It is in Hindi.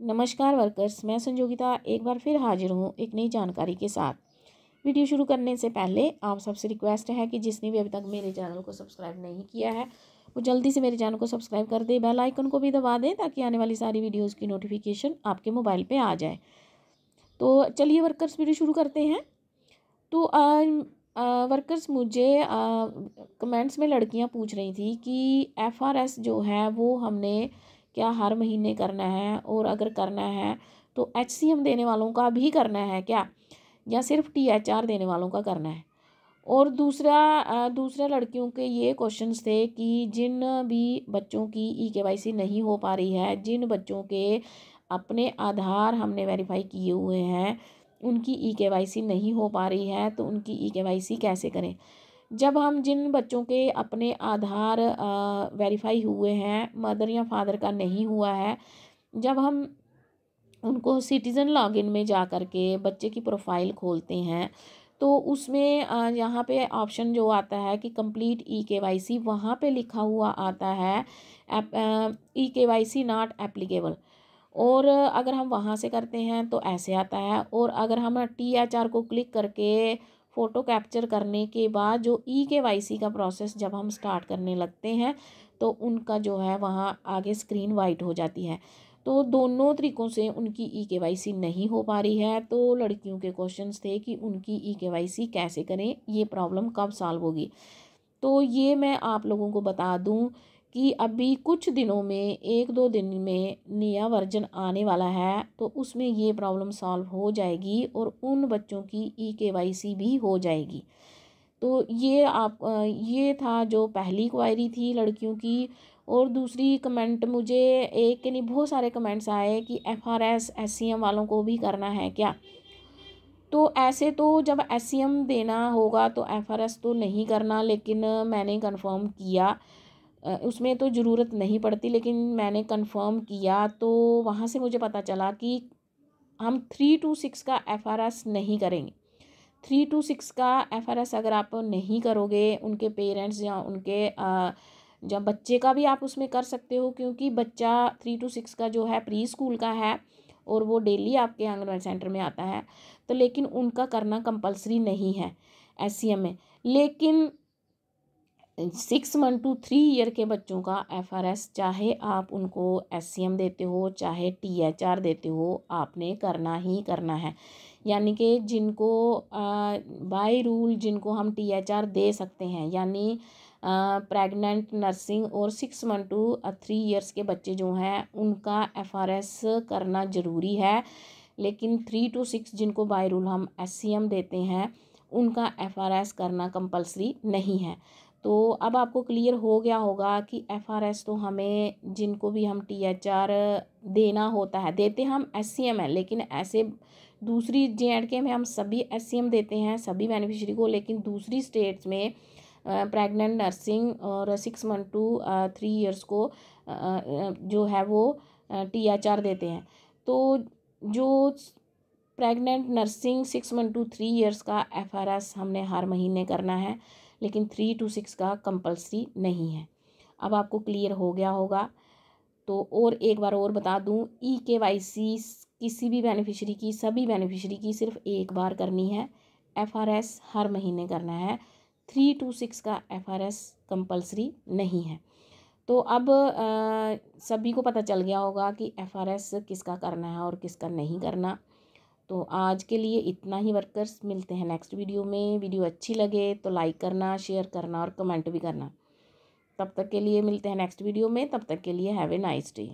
नमस्कार वर्कर्स, मैं संजोगिता एक बार फिर हाजिर हूँ एक नई जानकारी के साथ। वीडियो शुरू करने से पहले आप सबसे रिक्वेस्ट है कि जिसने भी अभी तक मेरे चैनल को सब्सक्राइब नहीं किया है वो जल्दी से मेरे चैनल को सब्सक्राइब कर दे, बेल आइकन को भी दबा दें ताकि आने वाली सारी वीडियोज़ की नोटिफिकेशन आपके मोबाइल पर आ जाए। तो चलिए वर्कर्स, वीडियो शुरू करते हैं। तो वर्कर्स, मुझे कमेंट्स में लड़कियां पूछ रही थी कि FRS जो है वो हमने क्या हर महीने करना है, और अगर करना है तो HCM देने वालों का भी करना है क्या, या सिर्फ THR देने वालों का करना है। और दूसरा लड़कियों के ये क्वेश्चंस थे कि जिन भी बच्चों की EKYC नहीं हो पा रही है, जिन बच्चों के अपने आधार हमने वेरीफाई किए हुए हैं उनकी EKYC नहीं हो पा रही है, तो उनकी EKYC कैसे करें। जब हम जिन बच्चों के अपने आधार वेरीफाई हुए हैं, मदर या फादर का नहीं हुआ है, जब हम उनको सिटीज़न लॉगिन में जा कर के बच्चे की प्रोफाइल खोलते हैं तो उसमें यहाँ पे ऑप्शन जो आता है कि कंप्लीट EKYC, वहाँ पे लिखा हुआ आता है EKYC नॉट एप्लीकेबल। और अगर हम वहाँ से करते हैं तो ऐसे आता है, और अगर हम THR को क्लिक करके फ़ोटो कैप्चर करने के बाद जो EKYC का प्रोसेस जब हम स्टार्ट करने लगते हैं तो उनका जो है वहाँ आगे स्क्रीन वाइट हो जाती है। तो दोनों तरीक़ों से उनकी EKYC नहीं हो पा रही है। तो लड़कियों के क्वेश्चंस थे कि उनकी EKYC कैसे करें, ये प्रॉब्लम कब सॉल्व होगी। तो ये मैं आप लोगों को बता दूं कि अभी कुछ दिनों में, 1-2 दिन में नया वर्जन आने वाला है, तो उसमें ये प्रॉब्लम सॉल्व हो जाएगी और उन बच्चों की EKYC भी हो जाएगी। तो ये था जो पहली क्वायरी थी लड़कियों की। और दूसरी कमेंट, मुझे एक के नहीं बहुत सारे कमेंट्स आए कि FRS SCM वालों को भी करना है क्या। तो ऐसे तो जब SCM देना होगा तो FRS तो नहीं करना, लेकिन मैंने कंफर्म किया, उसमें तो ज़रूरत नहीं पड़ती, लेकिन मैंने कंफर्म किया तो वहाँ से मुझे पता चला कि हम 3 to 6 का FRS नहीं करेंगे। 3 to 6 का FRS अगर आप नहीं करोगे, उनके पेरेंट्स या उनके जब बच्चे का भी आप उसमें कर सकते हो, क्योंकि बच्चा 3 to 6 का जो है प्री स्कूल का है और वो डेली आपके आंगनबाड़ी सेंटर में आता है, तो लेकिन उनका करना कंपलसरी नहीं है SCM में। लेकिन 6 मंथ to 3 ईयर के बच्चों का FRS, चाहे आप उनको SCM देते हो चाहे THR देते हो, आपने करना ही करना है। यानी कि जिनको बाय रूल जिनको हम THR दे सकते हैं, यानी प्रेग्नेंट, नर्सिंग और 6 मंथ to 3 ईयर्स के बच्चे जो हैं उनका FRS करना ज़रूरी है। लेकिन 3 to 6 जिनको बाय रूल हम SCM देते हैं उनका FRS करना कंपलसरी नहीं है। तो अब आपको क्लियर हो गया होगा कि FRS तो हमें, जिनको भी हम THR देना होता है, देते हम SCM है, लेकिन ऐसे दूसरी JNK में हम सभी SCM देते हैं सभी बेनिफिशरी को, लेकिन दूसरी स्टेट्स में प्रेग्नेंट, नर्सिंग और 6 मंथ to 3 ईयर्स को जो है वो THR देते हैं। तो जो pregnant, nursing 6 month to 3 years का FRS हमने हर महीने करना है, लेकिन 3 to 6 का कंपलसरी नहीं है। अब आपको क्लियर हो गया होगा। तो और एक बार और बता दूं, EKYC किसी भी बेनिफिशरी की, सभी बेनिफिशरी की सिर्फ एक बार करनी है, FRS हर महीने करना है। 3 to 6 का FRS कंपलसरी नहीं है। तो अब सभी को पता चल गया होगा कि FRS किसका करना है और किसका नहीं करना। तो आज के लिए इतना ही वर्कर्स, मिलते हैं नेक्स्ट वीडियो में। वीडियो अच्छी लगे तो लाइक करना, शेयर करना और कमेंट भी करना। तब तक के लिए मिलते हैं नेक्स्ट वीडियो में। तब तक के लिए हैव ए नाइस डे।